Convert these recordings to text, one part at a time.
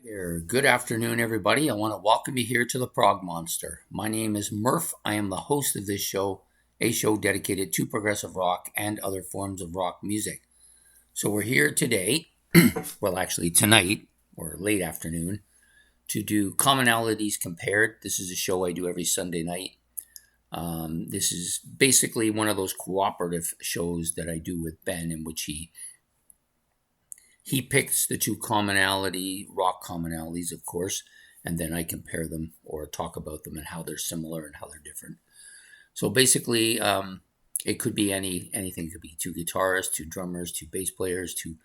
Here. Good afternoon, everybody. I want to welcome you here to the Prog Monster. My name is Murph. I am the host of this show, a show dedicated to progressive rock and other forms of rock music. So we're here today, well, actually tonight, or late afternoon, to do Commonalities Compared. This is a show I do every Sunday night. This is basically one of those cooperative shows that I do with Ben, in which he picks the two rock commonalities, of course, and then I compare them or talk about them and how they're similar and how they're different. So basically, it could be anything. It could be two guitarists, two drummers, two bass players, two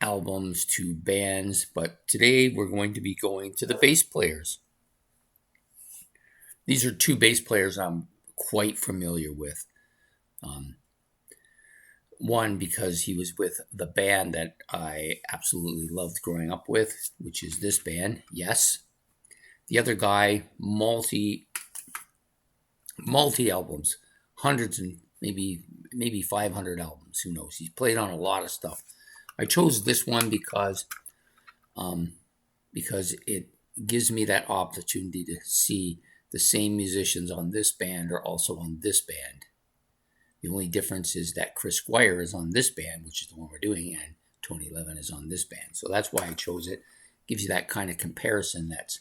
albums, two bands. But today we're going to be going to the bass players. These are two bass players I'm quite familiar with. One, because he was with the band that I absolutely loved growing up with, which is this band, Yes. The other guy, multi albums, hundreds and maybe 500 albums. Who knows? He's played on a lot of stuff. I chose this one because it gives me that opportunity to see the same musicians on this band are also on this band. The only difference is that Chris Squire is on this band, which is the one we're doing, and Tony Levin is on this band. So that's why I chose it. Gives you that kind of comparison that's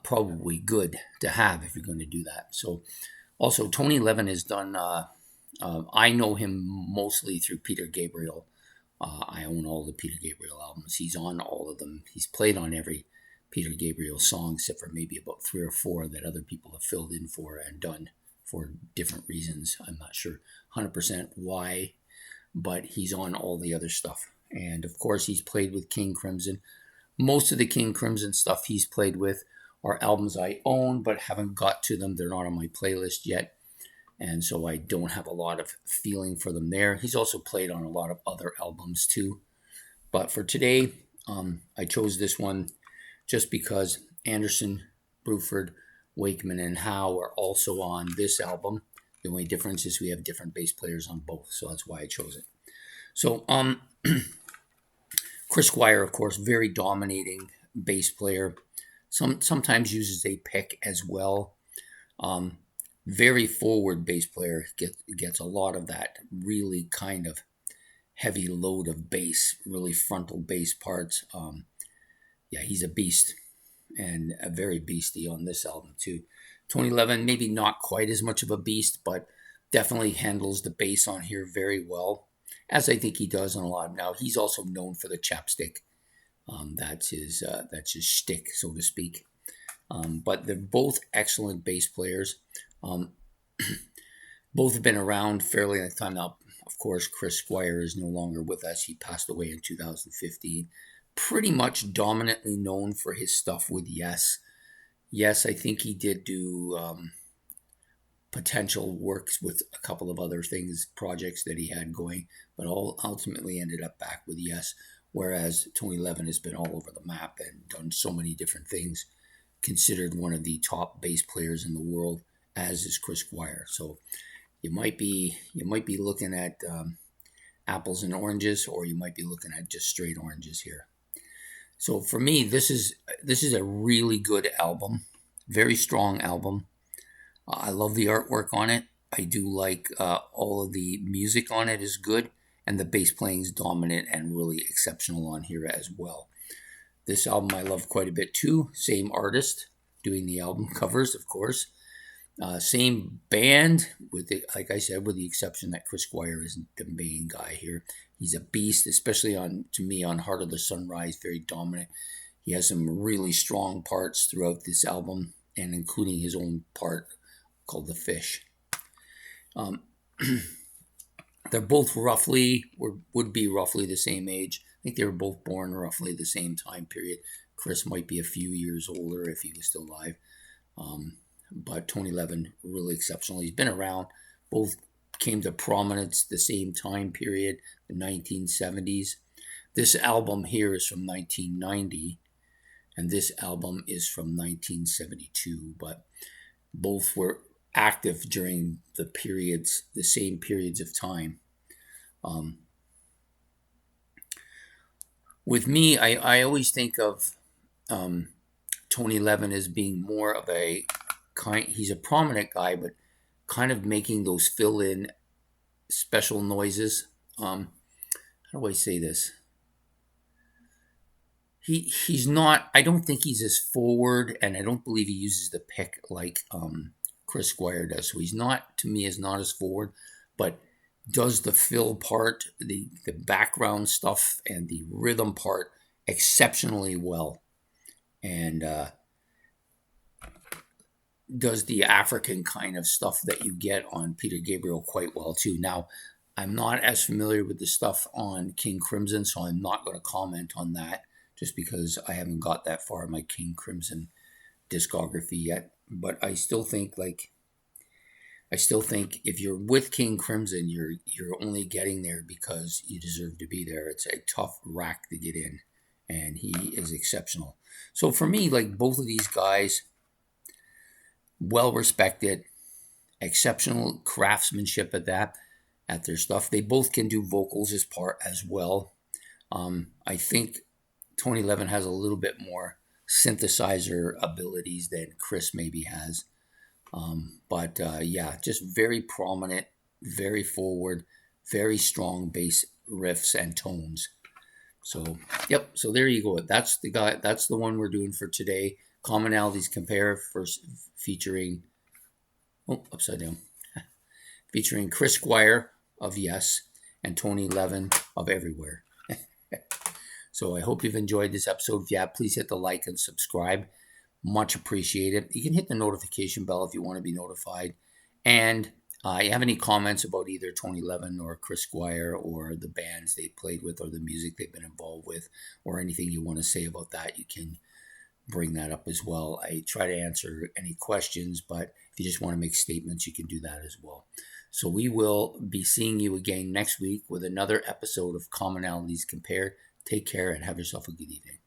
probably good to have if you're going to do that. So also, Tony Levin has done, I know him mostly through Peter Gabriel. I own all the Peter Gabriel albums. He's on all of them. He's played on every Peter Gabriel song except for maybe about 3 or 4 that other people have filled in for and done for different reasons. I'm not sure 100% why, but he's on all the other stuff. And of course, he's played with King Crimson. Most of the King Crimson stuff he's played with are albums I own, but haven't got to them. They're not on my playlist yet. And so I don't have a lot of feeling for them there. He's also played on a lot of other albums too. But for today, I chose this one just because Anderson, Bruford, Wakeman, and Howe are also on this album. The only difference is we have different bass players on both, so that's why I chose it. So, Chris Squire, of course, very dominating bass player. Sometimes uses a pick as well. Very forward bass player, gets a lot of that really kind of heavy load of bass, really frontal bass parts. He's a beast. And a very beastie on this album too. Tony Levin, maybe not quite as much of a beast, but definitely handles the bass on here very well, as I think he does on a lot. Now, he's also known for the chapstick. That's his shtick, so to speak. But they're both excellent bass players. Both have been around fairly long time now. Of course, Chris Squire is no longer with us. He passed away in 2015. Pretty much dominantly known for his stuff with Yes. Yes, I think he did do potential works with a couple of other projects that he had going, but all ultimately ended up back with Yes, whereas Tony Levin has been all over the map and done so many different things, considered one of the top bass players in the world, as is Chris Squire. So you might be looking at apples and oranges, or you might be looking at just straight oranges here. So for me, this is a really good album, very strong album. I love the artwork on it. I do like all of the music on it is good, and the bass playing is dominant and really exceptional on here as well. This album I love quite a bit too. Same artist doing the album covers, of course. Same band, like I said, with the exception that Chris Squire isn't the main guy here. He's a beast, especially on Heart of the Sunrise, very dominant. He has some really strong parts throughout this album, and including his own part called The Fish. They're both would be roughly the same age. I think they were both born roughly the same time period. Chris might be a few years older if he was still alive. But Tony Levin, really exceptional. He's been around. Both came to prominence the same time period, the 1970s. This album here is from 1990, and this album is from 1972. But both were active during the same periods of time. With me, I always think of Tony Levin as being more of a kind. He's a prominent guy, but kind of making those fill-in special noises. How do I say this? He's not. I don't think he's as forward, and I don't believe he uses the pick like Chris Squire does. So he's not, to me, is not as forward, but does the fill part, the background stuff, and the rhythm part exceptionally well, and does the African kind of stuff that you get on Peter Gabriel quite well too. Now, I'm not as familiar with the stuff on King Crimson, so I'm not going to comment on that just because I haven't got that far in my King Crimson discography yet. But I still think if you're with King Crimson, you're only getting there because you deserve to be there. It's a tough rack to get in, and he is exceptional. So for me, like both of these guys, well respected, exceptional craftsmanship at their stuff. They both can do vocals as well. I think Tony Levin has a little bit more synthesizer abilities than Chris maybe has. But yeah, just very prominent, very forward, very strong bass riffs and tones. So, yep. So there you go. That's the guy. That's the one we're doing for today. Commonalities Compare, first featuring, upside down, featuring Chris Squire of Yes and Tony Levin of Everywhere. So I hope you've enjoyed this episode. If you have, please hit the like and subscribe. Much appreciated. You can hit the notification bell if you want to be notified. And you have any comments about either Tony Levin or Chris Squire or the bands they played with or the music they've been involved with or anything you want to say about that, you can bring that up as well. I try to answer any questions, but if you just want to make statements, you can do that as well. So we will be seeing you again next week with another episode of Commonalities Compared. Take care and have yourself a good evening.